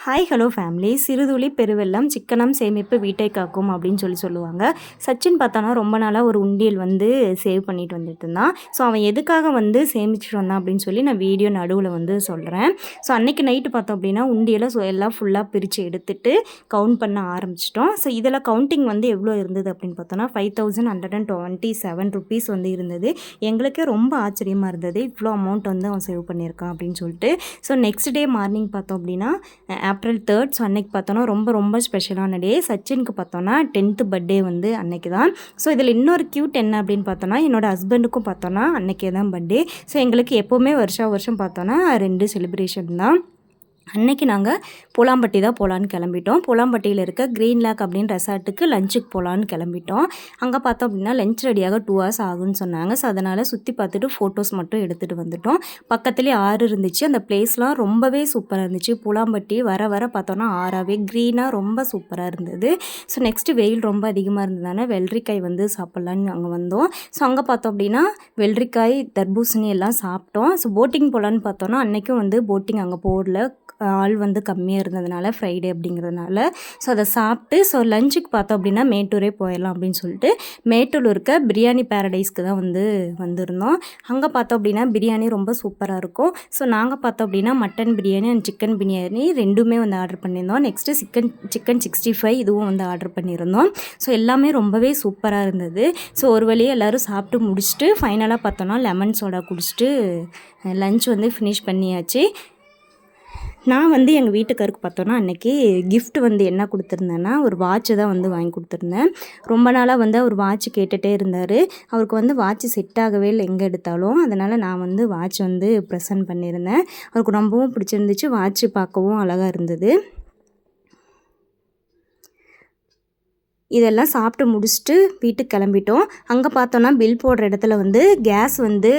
Hi hello family. சிறுதுளி பெருவெள்ளம் சிக்கனம் சேமிப்பு வீட்டை காக்கும் அப்படின்னு சொல்லுவாங்க. சச்சின் பார்த்தானா ரொம்ப நாளாக ஒரு உண்டியல் வந்து சேவ் பண்ணிட்டு வந்துட்டு இருந்தான். ஸோ அவன் எதுக்காக வந்து சேமிச்சுட்டு வந்தான் அப்படின்னு சொல்லி நான் வீடியோ நடுவில் வந்து சொல்கிறேன். ஸோ அன்றைக்கி நைட்டு பார்த்தோம் அப்படின்னா உண்டியலை எல்லாம் ஃபுல்லாக பிரித்து எடுத்துட்டு கவுண்ட் பண்ண ஆரம்பிச்சிட்டோம். ஸோ இதில் கவுண்டிங் வந்து எவ்வளோ இருந்தது அப்படின்னு பார்த்தோன்னா 5127 ருபீஸ் வந்து இருந்தது. எங்களுக்கே ரொம்ப ஆச்சரியமாக இருந்தது, இவ்வளோ அமௌண்ட் வந்து அவன் சேவ் பண்ணியிருக்கான் அப்படின்னு சொல்லிட்டு. ஸோ நெக்ஸ்ட் டே மார்னிங் பார்த்தோம் அப்படின்னா ஏப்ரல் 3rd. ஸோ அன்றைக்கி பார்த்தோன்னா ரொம்ப ஸ்பெஷலான டே. சச்சினுக்கு பார்த்தோன்னா 10th பர்த்டே வந்து அன்றைக்கி தான். ஸோ இதில் இன்னொரு க்யூட் என்ன அப்படின்னு பார்த்தோன்னா என்னோடய ஹஸ்பண்டுக்கும் பார்த்தோன்னா அன்றைக்கே தான் பர்த்டே. ஸோ எங்களுக்கு எப்போவுமே வருஷம் பார்த்தோன்னா 2 செலிப்ரேஷன் தான். அன்றைக்கி நாங்கள் பூலாம்பட்டி தான் போகலான்னு கிளம்பிட்டோம். பூலாம்பட்டியில் இருக்க க்ரீன் லேக் அப்படின்னு ரெசார்ட்டுக்கு லஞ்சுக்கு போகலான்னு கிளம்பிட்டோம். அங்கே பார்த்தோம் அப்படின்னா லஞ்ச் ரெடியாக 2 hours ஆகுன்னு சொன்னாங்க. ஸோ அதனால் சுற்றி பார்த்துட்டு ஃபோட்டோஸ் மட்டும் எடுத்துகிட்டு வந்துட்டோம். பக்கத்துலேயே ஆறு இருந்துச்சு. அந்த பிளேஸ்லாம் ரொம்பவே சூப்பராக இருந்துச்சு. பூலாம்பட்டி வர பார்த்தோன்னா ஆறாவே க்ரீனாக ரொம்ப சூப்பராக இருந்தது. ஸோ நெக்ஸ்ட்டு வெயில் ரொம்ப அதிகமாக இருந்ததுனால வெள்ளரிக்காய் வந்து சாப்பிட்லான்னு அங்கே வந்தோம். ஸோ அங்கே பார்த்தோம் அப்படின்னா வெள்ளரிக்காய், தர்பூசணி எல்லாம் சாப்பிட்டோம். ஸோ போட்டிங் போகலான்னு பார்த்தோன்னா அன்றைக்கும் வந்து போட்டிங் அங்கே போடல, ஆள் வந்து கம்மியாக இருந்ததுனால ஃப்ரைடே அப்படிங்கிறதுனால. ஸோ அதை சாப்பிட்டு ஸோ லஞ்சுக்கு பார்த்தோம் அப்படின்னா மேட்டூரே போயிடலாம் அப்படின்னு சொல்லிட்டு மேட்டூரில் இருக்க பிரியாணி பேரடைஸ்க்கு தான் வந்து வந்திருந்தோம். அங்கே பார்த்தோம் அப்படின்னா பிரியாணி ரொம்ப சூப்பராக இருக்கும். ஸோ நாங்கள் பார்த்தோம் அப்படின்னா mutton biryani and chicken biryani ரெண்டுமே வந்து ஆர்டர் பண்ணியிருந்தோம். நெக்ஸ்ட்டு சிக்கன் 65 இதுவும் வந்து ஆர்டர் பண்ணியிருந்தோம். ஸோ எல்லாமே ரொம்பவே சூப்பராக இருந்தது. ஸோ ஒரு வழியாக எல்லோரும் சாப்பிட்டு முடிச்சுட்டு ஃபைனலாக பார்த்தோன்னா லெமன் சோடா குடிச்சிட்டு லஞ்ச் வந்து ஃபினிஷ் பண்ணியாச்சு. நான் வந்து எங்கள் வீட்டுக்காருக்கு பார்த்தோன்னா அன்றைக்கி கிஃப்ட் வந்து என்ன கொடுத்துருந்தேன்னா ஒரு வாட்சு தான் வந்து வாங்கி கொடுத்துருந்தேன். ரொம்ப நாளாக வந்து அவர் வாட்ச் கேட்டுகிட்டே இருந்தார். அவருக்கு வந்து வாட்ச் செட் ஆகவே இல்லை எங்கே எடுத்தாலும். அதனால் நான் வந்து வாட்ச் வந்து ப்ரெசென்ட் பண்ணியிருந்தேன். அவருக்கு ரொம்பவும் பிடிச்சிருந்துச்சு. வாட்ச் பார்க்கவும் அழகாக இருந்தது. இதெல்லாம் சாப்பிட்டு முடிச்சுட்டு வீட்டுக்கு கிளம்பிட்டோம். அங்கே பார்த்தோன்னா பில் போடுற இடத்துல வந்து கேஸ் வந்து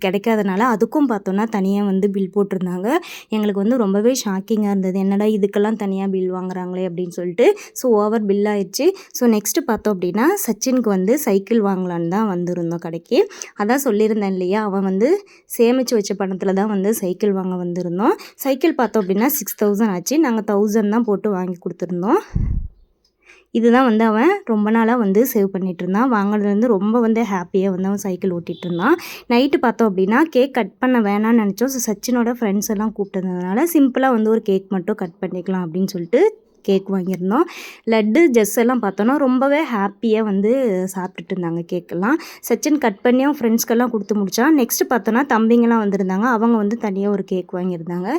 கிடைக்காதனால அதுக்கும் பார்த்தோன்னா தனியாக வந்து பில் போட்டிருந்தாங்க. எங்களுக்கு வந்து ரொம்பவே ஷாக்கிங்காக இருந்தது, என்னடா இதுக்கெல்லாம் தனியாக பில் வாங்குறாங்களே அப்படின்னு சொல்லிட்டு. ஸோ ஓவர் பில் ஆயிடுச்சு. ஸோ நெக்ஸ்ட்டு பார்த்தோம் அப்படின்னா சச்சினுக்கு வந்து சைக்கிள் வாங்கலான்னு தான் வந்திருந்தோம் கடைக்கு. அதான் சொல்லியிருந்தேன் இல்லையா, அவன் வந்து சேமித்து வச்ச பணத்தில் தான் வந்து சைக்கிள் வாங்க வந்திருந்தோம். சைக்கிள் பார்த்தோம் அப்படின்னா 6000 ஆச்சு. நாங்கள் 1000 தான் போட்டு வாங்கி கொடுத்துருந்தோம். இதுதான் வந்து அவன் ரொம்ப நாளாக வந்து சேவ் பண்ணிகிட்டு இருந்தான். வாங்கினதுலேருந்து ரொம்ப வந்து ஹாப்பியாக வந்து அவன் சைக்கிள் ஓட்டிகிட்டு இருந்தான். நைட்டு பார்த்தோம் அப்படின்னா கேக் கட் பண்ண வேணான்னு நினச்சோம். ஸோ சச்சினோட ஃப்ரெண்ட்ஸ் எல்லாம் கூப்பிட்டதுனால சிம்பிளாக வந்து ஒரு கேக் மட்டும் கட் பண்ணிக்கலாம் அப்படின்னு சொல்லிட்டு கேக் வாங்கியிருந்தோம். லட்டு ஜெஸ் எல்லாம் பார்த்தோன்னா ரொம்பவே ஹாப்பியாக வந்து சாப்பிட்டுட்டு இருந்தாங்க கேக்கெல்லாம். சச்சின் கட் பண்ணி அவன் ஃப்ரெண்ட்ஸ்க்கெல்லாம் கொடுத்து முடித்தான். நெக்ஸ்ட்டு பார்த்தோன்னா தம்பிங்கெல்லாம் வந்திருந்தாங்க. அவங்க வந்து தனியாக ஒரு கேக் வாங்கியிருந்தாங்க.